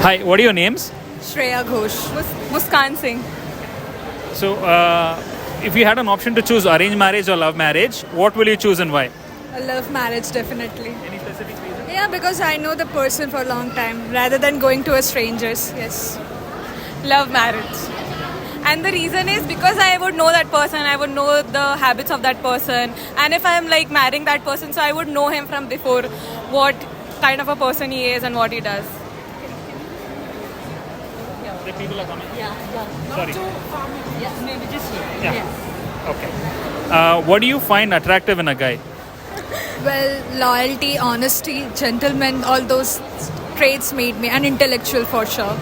Hi, what are your names? Shreya Ghosh. Muskan Singh. So, if you had an option to choose arranged marriage or love marriage, what will you choose and why? I love marriage, definitely. Any specific reason? Yeah, because I know the person for a long time rather than going to a stranger's. Yes. Love marriage. And the reason is because I would know that person, I would know the habits of that person. And if I'm like marrying that person, so I would know him from before, what kind of a person he is and what he does. The people are coming. Yeah. Sorry. Yes, maybe just here. Yeah. Yes. Okay. What do you find attractive in a guy? Well, loyalty, honesty, gentleman, all those traits made me an intellectual for sure.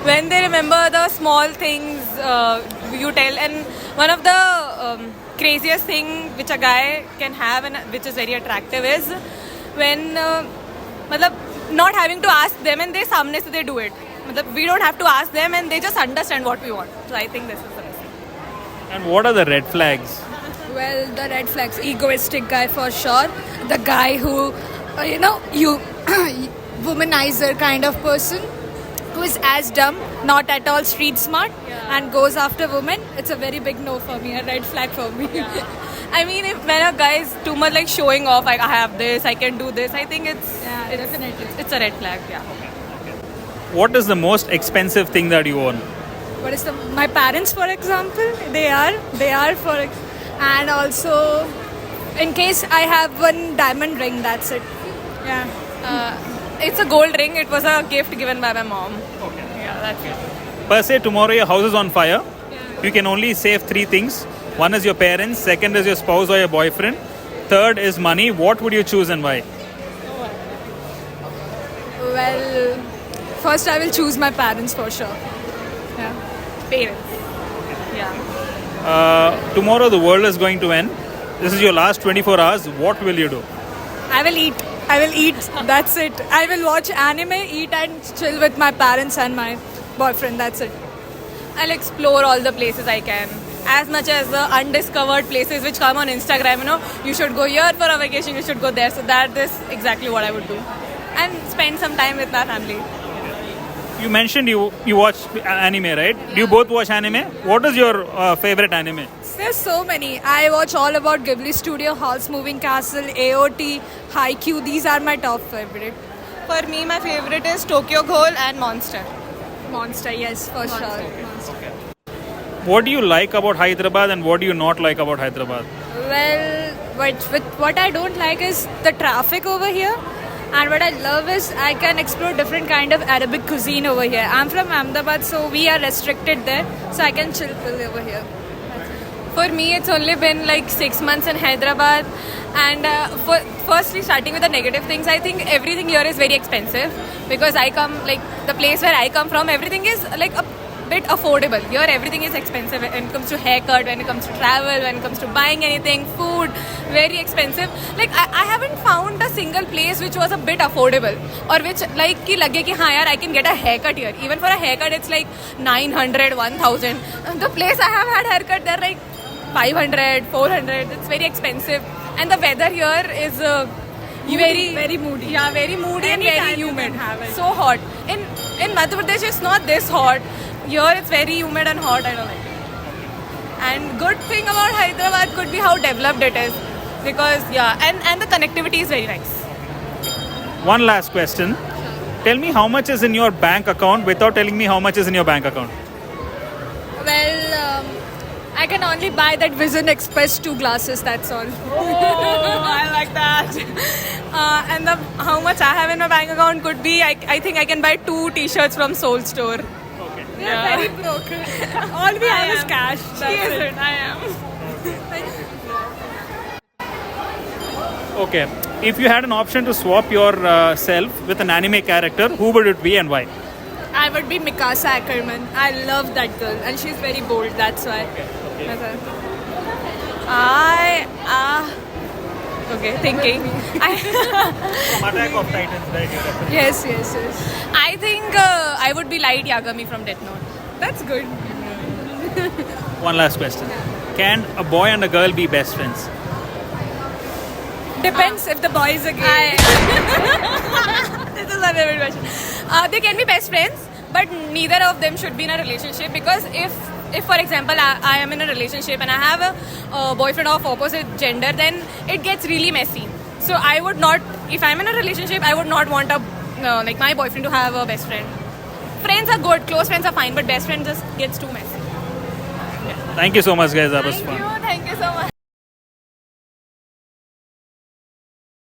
When they remember the small things you tell, and one of the craziest thing which a guy can have and which is very attractive is when matlab, not having to ask them and they samne se they do it. Matlab, we don't have to ask them and they just understand what we want. So I think this is the best thing. And what are the red flags? Well, the red flags, egoistic guy for sure. The guy who, you womanizer kind of person who is as dumb, not at all street smart, and goes after women. It's a very big no for me, a red flag for me. I mean, when a guy is too much like showing off, like I have this, I can do this, I think it's Definitely. it's a red flag. Yeah. What is the most expensive thing that you own? What is my parents, for example, they are and also in case I have one diamond ring, that's it. Yeah. It's a gold ring. It was a gift given by my mom. Okay. Yeah, that's it. Per se, tomorrow your house is on fire. You can only save three things. One is your parents, second is your spouse or your boyfriend, third is money. What would you choose and why? Well, first I will choose my parents for sure. Yeah. Parents. Yeah. Tomorrow the world is going to end. This is your last 24 hours. What will you do? I will eat. That's it. I will watch anime, eat and chill with my parents and my boyfriend. That's it. I'll explore all the places I can. As much as the undiscovered places which come on Instagram, you should go here for a vacation, you should go there. So that is exactly what I would do. And spend some time with my family. You mentioned you watch anime, right? Do you both watch anime? What is your favorite anime? There's so many. I watch all about Ghibli Studio, Howl's Moving Castle, AOT, Haikyuu. These are my top favorite. For me, my favorite is Tokyo Ghoul and Monster. Monster, yes, for Monster. sure. What do you like about Hyderabad and what do you not like about Hyderabad? Well, what I don't like is the traffic over here. And what I love is I can explore different kind of Arabic cuisine over here. I'm from Ahmedabad, so we are restricted there. So I can chill over here. For me, it's only been like 6 months in Hyderabad. And firstly, starting with the negative things, I think everything here is very expensive. Because the place where I come from, everything is like a bit affordable. Here, everything is expensive when it comes to haircut, when it comes to travel, when it comes to buying anything, food, very expensive. Like, I haven't found a single place which was a bit affordable. Or which, like, ki lage ki, I can get a haircut here. Even for a haircut, it's like 900, 1000. The place I have had haircut, they're like 500, 400. It's very expensive. And the weather here is very moody. Yeah, very moody and very humid. So hot. In Madhya Pradesh, it's not this hot. Here, it's very humid and hot. I don't like it. And good thing about Hyderabad could be how developed it is. Because, and the connectivity is very nice. One last question. Tell me how much is in your bank account without telling me how much is in your bank account. Well, I can only buy that Vision Express 2 glasses, that's all. Oh, I like that. And how much I have in my bank account could be, I think I can buy 2 t-shirts from Soul Store. Okay. We are very broke. All we have is cash. She isn't, I am. Okay. If you had an option to swap yourself with an anime character, who would it be and why? I would be Mikasa Ackerman. I love that girl and she's very bold, that's why. That's why. Okay, thinking. From Attack of Titans, right? Yes. I think I would be Light Yagami from Death Note. That's good. One last question. Can a boy and a girl be best friends? Depends if the boy is a gay. This is my favorite question. They can be best friends, but neither of them should be in a relationship, because if for example I am in a relationship and I have a boyfriend of opposite gender, then it gets really messy. So I would not, if I'm in a relationship, I would not want like my boyfriend to have a best friend. Friends are good, close friends are fine, but best friend just gets too messy. Thank you so much, guys. That was Thank fun. you so much.